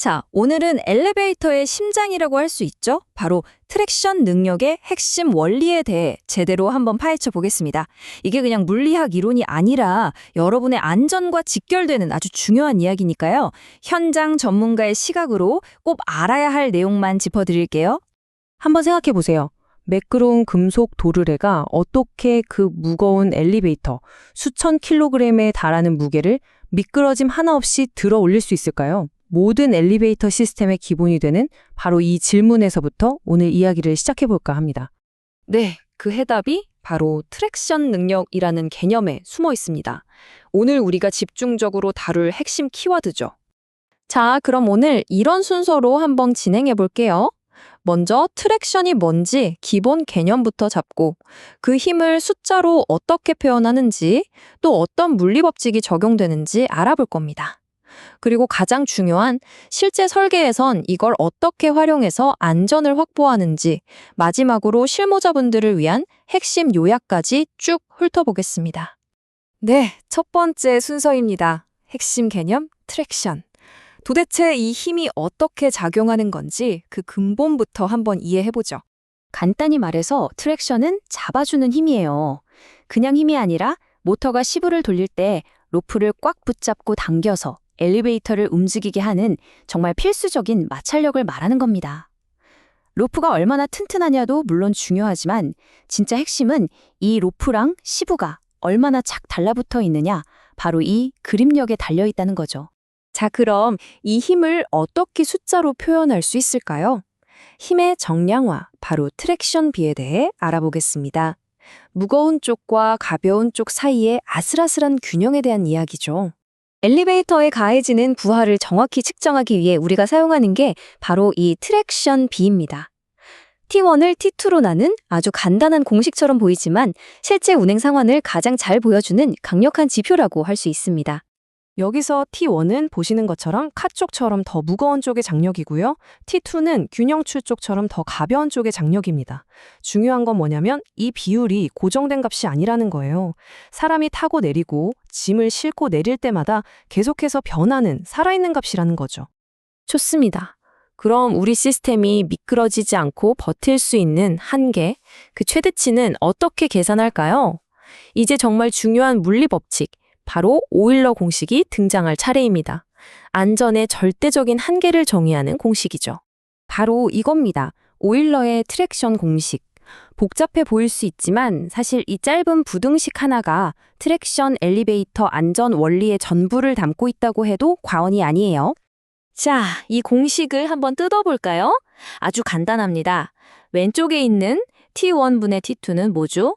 자, 오늘은 엘리베이터의 심장이라고 할 수 있죠? 바로 트랙션 능력의 핵심 원리에 대해 제대로 한번 파헤쳐 보겠습니다. 이게 그냥 물리학 이론이 아니라 여러분의 안전과 직결되는 아주 중요한 이야기니까요. 현장 전문가의 시각으로 꼭 알아야 할 내용만 짚어드릴게요. 한번 생각해 보세요. 매끄러운 금속 도르래가 어떻게 그 무거운 엘리베이터 수천 킬로그램에 달하는 무게를 미끄러짐 하나 없이 들어 올릴 수 있을까요? 모든 엘리베이터 시스템의 기본이 되는 바로 이 질문에서부터 오늘 이야기를 시작해 볼까 합니다. 네, 그 해답이 바로 트랙션 능력이라는 개념에 숨어 있습니다. 오늘 우리가 집중적으로 다룰 핵심 키워드죠. 자, 그럼 오늘 이런 순서로 한번 진행해 볼게요. 먼저 트랙션이 뭔지 기본 개념부터 잡고 그 힘을 숫자로 어떻게 표현하는지 또 어떤 물리 법칙이 적용되는지 알아볼 겁니다. 그리고 가장 중요한 실제 설계에선 이걸 어떻게 활용해서 안전을 확보하는지 마지막으로 실무자분들을 위한 핵심 요약까지 쭉 훑어보겠습니다. 네, 첫 번째 순서입니다. 핵심 개념 트랙션. 도대체 이 힘이 어떻게 작용하는 건지 그 근본부터 한번 이해해보죠. 간단히 말해서 트랙션은 잡아주는 힘이에요. 그냥 힘이 아니라 모터가 시브를 돌릴 때 로프를 꽉 붙잡고 당겨서 엘리베이터를 움직이게 하는 정말 필수적인 마찰력을 말하는 겁니다. 로프가 얼마나 튼튼하냐도 물론 중요하지만 진짜 핵심은 이 로프랑 시브가 얼마나 착 달라붙어 있느냐, 바로 이 그립력에 달려있다는 거죠. 자, 그럼 이 힘을 어떻게 숫자로 표현할 수 있을까요? 힘의 정량화, 바로 트랙션 비에 대해 알아보겠습니다. 무거운 쪽과 가벼운 쪽 사이의 아슬아슬한 균형에 대한 이야기죠. 엘리베이터에 가해지는 부하를 정확히 측정하기 위해 우리가 사용하는 게 바로 이 트랙션 비입니다. T1을 T2로 나눈 아주 간단한 공식처럼 보이지만 실제 운행 상황을 가장 잘 보여주는 강력한 지표라고 할 수 있습니다. 여기서 T1은 보시는 것처럼 카 쪽처럼 더 무거운 쪽의 장력이고요. T2는 균형추 쪽처럼 더 가벼운 쪽의 장력입니다. 중요한 건 뭐냐면 이 비율이 고정된 값이 아니라는 거예요. 사람이 타고 내리고 짐을 싣고 내릴 때마다 계속해서 변하는 살아있는 값이라는 거죠. 좋습니다. 그럼 우리 시스템이 미끄러지지 않고 버틸 수 있는 한계, 그 최대치는 어떻게 계산할까요? 이제 정말 중요한 물리 법칙, 바로 오일러 공식이 등장할 차례입니다. 안전의 절대적인 한계를 정의하는 공식이죠. 바로 이겁니다. 오일러의 트랙션 공식. 복잡해 보일 수 있지만 사실 이 짧은 부등식 하나가 트랙션 엘리베이터 안전 원리의 전부를 담고 있다고 해도 과언이 아니에요. 자, 이 공식을 한번 뜯어볼까요? 아주 간단합니다. 왼쪽에 있는 T1분의 T2는 뭐죠?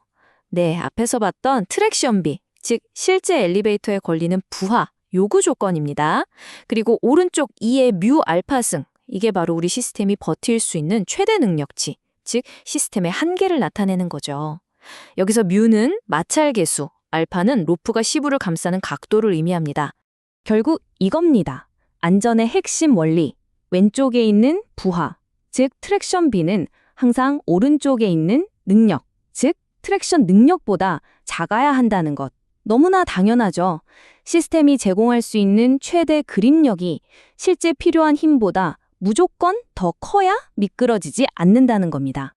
네, 앞에서 봤던 트랙션비, 즉 실제 엘리베이터에 걸리는 부하, 요구 조건입니다. 그리고 오른쪽 2의 뮤 알파승, 이게 바로 우리 시스템이 버틸 수 있는 최대 능력치, 즉 시스템의 한계를 나타내는 거죠. 여기서 뮤는 마찰 계수, 알파는 로프가 시부를 감싸는 각도를 의미합니다. 결국 이겁니다. 안전의 핵심 원리, 왼쪽에 있는 부하, 즉 트랙션 B는 항상 오른쪽에 있는 능력, 즉 트랙션 능력보다 작아야 한다는 것. 너무나 당연하죠. 시스템이 제공할 수 있는 최대 그립력이 실제 필요한 힘보다 무조건 더 커야 미끄러지지 않는다는 겁니다.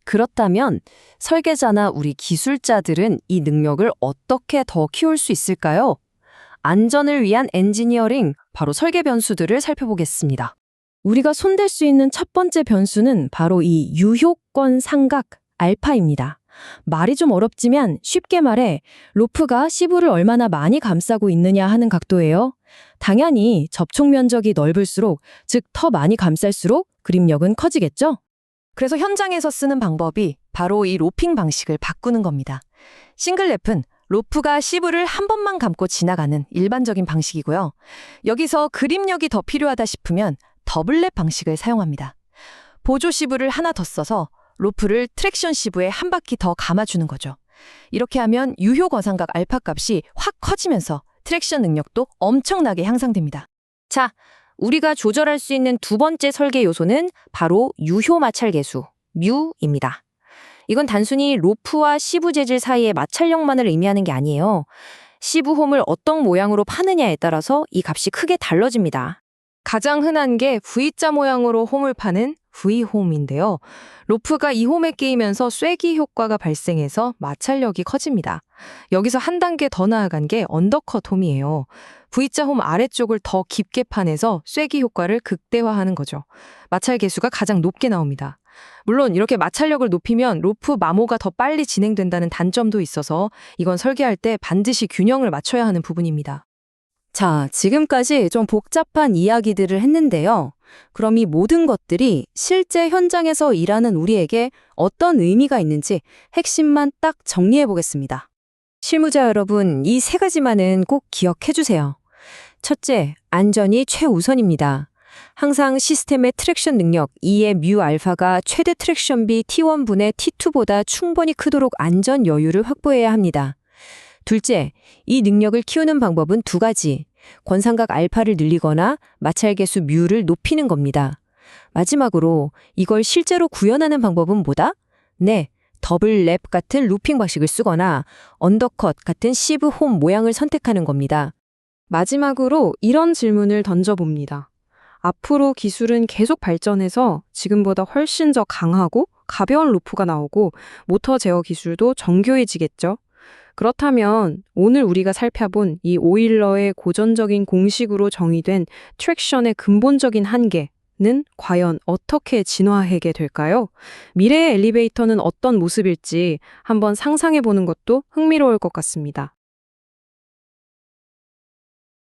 그렇다면 설계자나 우리 기술자들은 이 능력을 어떻게 더 키울 수 있을까요? 안전을 위한 엔지니어링, 바로 설계 변수들을 살펴보겠습니다. 우리가 손댈 수 있는 첫 번째 변수는 바로 이 유효권 삼각 알파입니다. 말이 좀 어렵지만 쉽게 말해 로프가 시부를 얼마나 많이 감싸고 있느냐 하는 각도예요. 당연히 접촉 면적이 넓을수록, 즉 더 많이 감쌀수록 그립력은 커지겠죠? 그래서 현장에서 쓰는 방법이 바로 이 로핑 방식을 바꾸는 겁니다. 싱글랩은 로프가 시부를 한 번만 감고 지나가는 일반적인 방식이고요. 여기서 그립력이 더 필요하다 싶으면 더블랩 방식을 사용합니다. 보조 시부를 하나 더 써서 로프를 트랙션 시브에 한 바퀴 더 감아주는 거죠. 이렇게 하면 유효 거상각 알파 값이 확 커지면서 트랙션 능력도 엄청나게 향상됩니다. 자, 우리가 조절할 수 있는 두 번째 설계 요소는 바로 유효 마찰 계수, 뮤입니다. 이건 단순히 로프와 시부 재질 사이의 마찰력만을 의미하는 게 아니에요. 시부 홈을 어떤 모양으로 파느냐에 따라서 이 값이 크게 달라집니다. 가장 흔한 게 V자 모양으로 홈을 파는 V홈인데요. 로프가 이 홈에 끼이면서 쐐기 효과가 발생해서 마찰력이 커집니다. 여기서 한 단계 더 나아간 게 언더컷 홈이에요. V자 홈 아래쪽을 더 깊게 파내서 쐐기 효과를 극대화하는 거죠. 마찰 계수가 가장 높게 나옵니다. 물론 이렇게 마찰력을 높이면 로프 마모가 더 빨리 진행된다는 단점도 있어서 이건 설계할 때 반드시 균형을 맞춰야 하는 부분입니다. 자, 지금까지 좀 복잡한 이야기들을 했는데요. 그럼 이 모든 것들이 실제 현장에서 일하는 우리에게 어떤 의미가 있는지 핵심만 딱 정리해 보겠습니다. 실무자 여러분, 이 세 가지만은 꼭 기억해 주세요. 첫째, 안전이 최우선입니다. 항상 시스템의 트랙션 능력 2의 뮤 알파가 최대 트랙션비 T1분의 T2보다 충분히 크도록 안전 여유를 확보해야 합니다. 둘째, 이 능력을 키우는 방법은 두 가지. 권상각 알파를 늘리거나 마찰계수 뮤를 높이는 겁니다. 마지막으로 이걸 실제로 구현하는 방법은 뭐다? 네, 더블 랩 같은 루핑 방식을 쓰거나 언더컷 같은 시브 홈 모양을 선택하는 겁니다. 마지막으로 이런 질문을 던져봅니다. 앞으로 기술은 계속 발전해서 지금보다 훨씬 더 강하고 가벼운 로프가 나오고 모터 제어 기술도 정교해지겠죠? 그렇다면 오늘 우리가 살펴본 이 오일러의 고전적인 공식으로 정의된 트랙션의 근본적인 한계는 과연 어떻게 진화하게 될까요? 미래의 엘리베이터는 어떤 모습일지 한번 상상해 보는 것도 흥미로울 것 같습니다.